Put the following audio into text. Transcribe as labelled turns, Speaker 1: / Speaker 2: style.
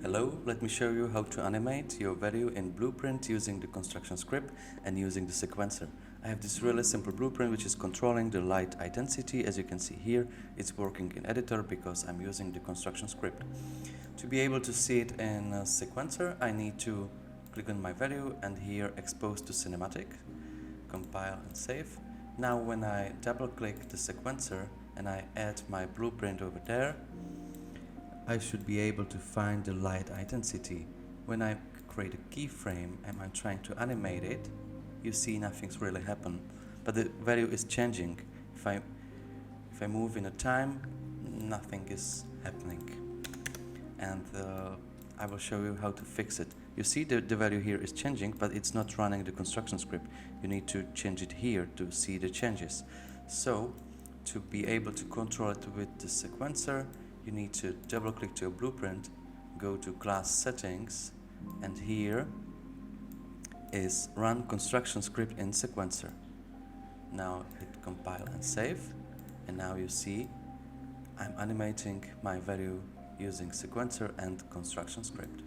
Speaker 1: Hello, let me show you how to animate your video in Blueprint using the construction script and using the sequencer. I have this really simple blueprint which is controlling the light intensity. As you can see here, it's working in editor because I'm using the construction script. To be able to see it in a sequencer, I need to click on my video and here expose to cinematic, compile and save. Now when I double click the sequencer and I add my blueprint over there, I should be able to find the light intensity. When I create a keyframe and I'm trying to animate it, you see nothing's really happened, but the value is changing. If I move in a time, nothing is happening. And I will show you how to fix it. You see the value here is changing, but it's not running the construction script. You need to change it here to see the changes. So to be able to control it with the sequencer, you need to double click to your blueprint, go to class settings, and here is run construction script in sequencer. Now hit compile and save, and now you see I'm animating my value using sequencer and construction script.